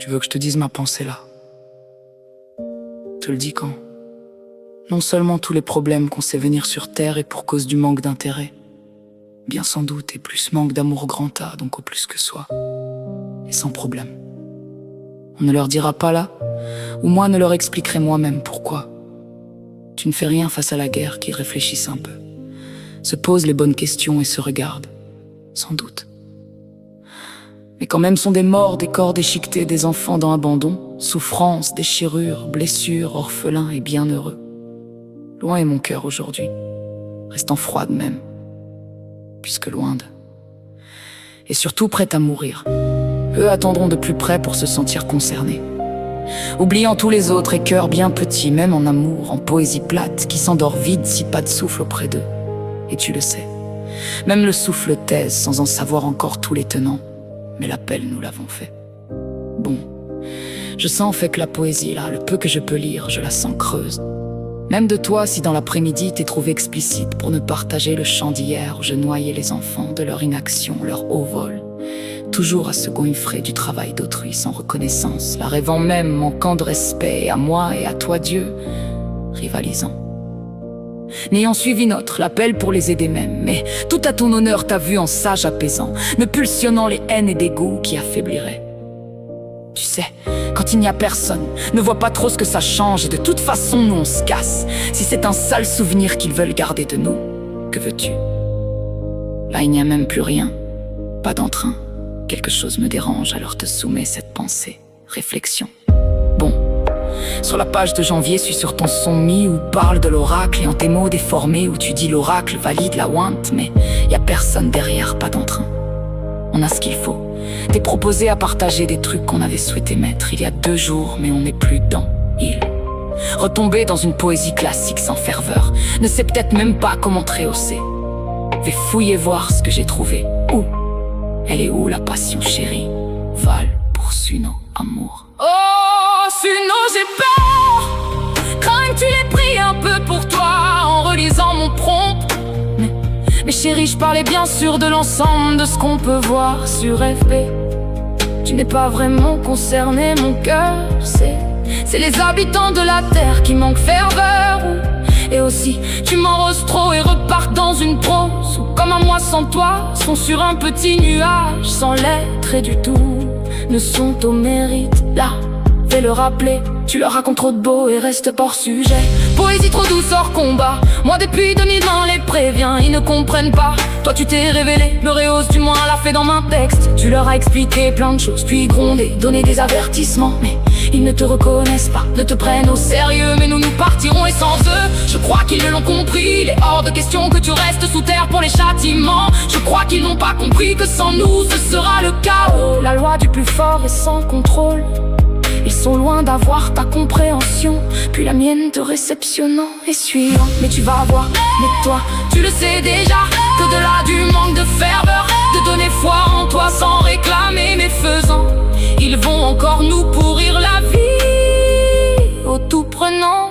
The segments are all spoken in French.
Tu veux que je te dise ma pensée là? Je te le dis quand? Non seulement tous les problèmes qu'on sait venir sur Terre est pour cause du manque d'intérêt, bien sans doute, et plus manque d'amour grand A, donc au plus que soi, et sans problème. On ne leur dira pas là, ou moi ne leur expliquerai moi-même pourquoi. Tu ne fais rien face à la guerre, qu'ils réfléchissent un peu, se posent les bonnes questions et se regardent, sans doute. Mais quand même sont des morts, des corps déchiquetés, des enfants dans abandon, souffrances, déchirures, blessures, orphelins et bienheureux. Loin est mon cœur aujourd'hui, restant froide même, puisque loin d'eux. Et surtout prête à mourir. Eux attendront de plus près pour se sentir concernés. Oubliant tous les autres et cœurs bien petits, même en amour, en poésie plate, qui s'endort vide si pas de souffle auprès d'eux. Et tu le sais, même le souffle taise sans en savoir encore tous les tenants. Mais l'appel, nous l'avons fait. Bon, je sens en fait que la poésie, là, le peu que je peux lire, je la sens creuse. Même de toi, si dans l'après-midi t'es trouvé explicite pour ne partager le chant d'hier où je noyais les enfants de leur inaction, leur haut vol. Toujours à se goinfrer du travail d'autrui sans reconnaissance, la rêvant même, manquant de respect à moi et à toi Dieu, rivalisant. N'ayant suivi notre, l'appel pour les aider même, mais tout à ton honneur t'a vu en sage apaisant, ne pulsionnant les haines et dégoûts qui affaibliraient. Tu sais, quand il n'y a personne, ne vois pas trop ce que ça change, et de toute façon nous on se casse. Si c'est un sale souvenir qu'ils veulent garder de nous, que veux-tu? Là il n'y a même plus rien, pas d'entrain. Quelque chose me dérange, alors te soumets cette pensée, réflexion. Bon, sur la page de janvier, suis sur ton son mis où parle de l'oracle, et en tes mots déformés où tu dis l'oracle valide la ointe, mais y a personne derrière, pas d'entrain. On a ce qu'il faut. T'es proposé à partager des trucs qu'on avait souhaité mettre il y a 2 jours, mais on n'est plus dans il. Retomber dans une poésie classique sans ferveur, ne sait peut-être même pas comment te rehausser. Vais fouiller voir ce que j'ai trouvé. Où? Elle est où la passion chérie? Val pour Suno, amour. Oh, Suno, j'ai peur. Crains que tu l'aies pris un peu pour toi en relisant mon prompt. Mais chérie, je parlais bien sûr de l'ensemble de ce qu'on peut voir sur FB. Tu n'es pas vraiment concerné, mon cœur, c'est les habitants de la terre qui manquent ferveur. Et aussi, tu m'enroses trop et repartent dans une prose où, comme un mois sans toi, sont sur un petit nuage sans lettres et du tout ne sont au mérite. Là, fais le rappeler, tu leur racontes trop de beau et reste hors sujet. Poésie trop douce hors combat, moi depuis 2020 les préviens, ils ne comprennent pas. Toi tu t'es révélé, me rehausse du moins l'a fait dans mon texte. Tu leur as expliqué plein de choses, puis grondé, donné des avertissements. Mais ils ne te reconnaissent pas, ne te prennent au sérieux. Mais nous partirons et sans eux, je crois qu'ils l'ont compris. Il est hors de question que tu restes sous terre pour les châtiments. Je crois qu'ils n'ont pas compris que sans nous ce sera le chaos. La loi du plus fort est sans contrôle. Ils sont loin d'avoir ta compréhension, puis la mienne te réceptionnant et suivant. Mais tu vas voir, mais toi, tu le sais déjà, qu'au-delà du manque de ferveur, de donner foi en toi sans réclamer, mais faisant, ils vont encore nous pourrir la vie, au tout prenant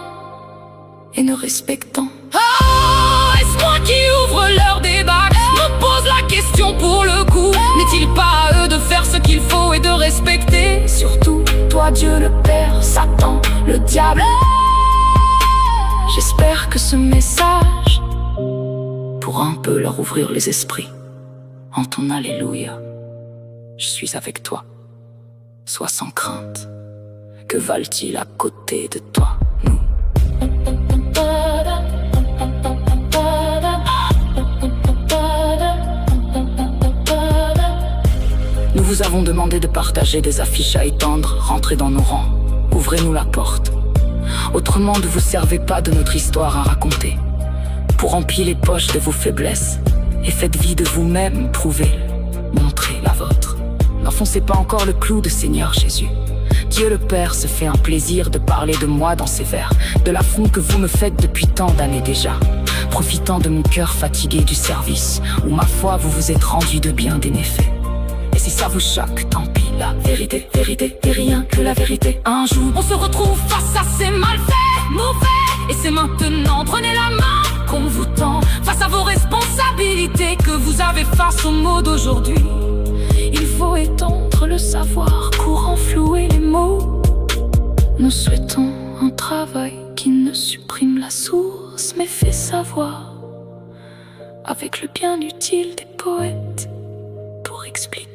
et ne respectant. Oh, est-ce moi qui ouvre leur débat? Me pose la question pour le coup. N'est-il pas à eux de faire ce qu'il faut et de respecter? Surtout toi Dieu le Père, Satan, le diable. J'espère que ce message pourra un peu leur ouvrir les esprits. En ton alléluia, je suis avec toi. Sois sans crainte, que valent-ils à côté de toi, nous? Nous vous avons demandé de partager des affiches à étendre, rentrez dans nos rangs, ouvrez-nous la porte. Autrement ne vous servez pas de notre histoire à raconter. Pour remplir les poches de vos faiblesses, et faites vie de vous-même, prouvez-le, montrez la vôtre. N'enfoncez pas encore le clou de Seigneur Jésus. Dieu le Père se fait un plaisir de parler de moi dans ses vers, de l'affront que vous me faites depuis tant d'années déjà, profitant de mon cœur fatigué du service, où ma foi vous vous êtes rendu de bien des méfaits. Et si ça vous choque, tant pis, la vérité est rien que la vérité. Un jour, on se retrouve face à ces malfaits, mauvais, et c'est maintenant, prenez la main qu'on vous tend, face à vos responsabilités que vous avez face aux mots d'aujourd'hui. Il faut beau étendre le savoir pour enflouer les mots. Nous souhaitons un travail qui ne supprime la source mais fait savoir, avec le bien utile des poètes, pour expliquer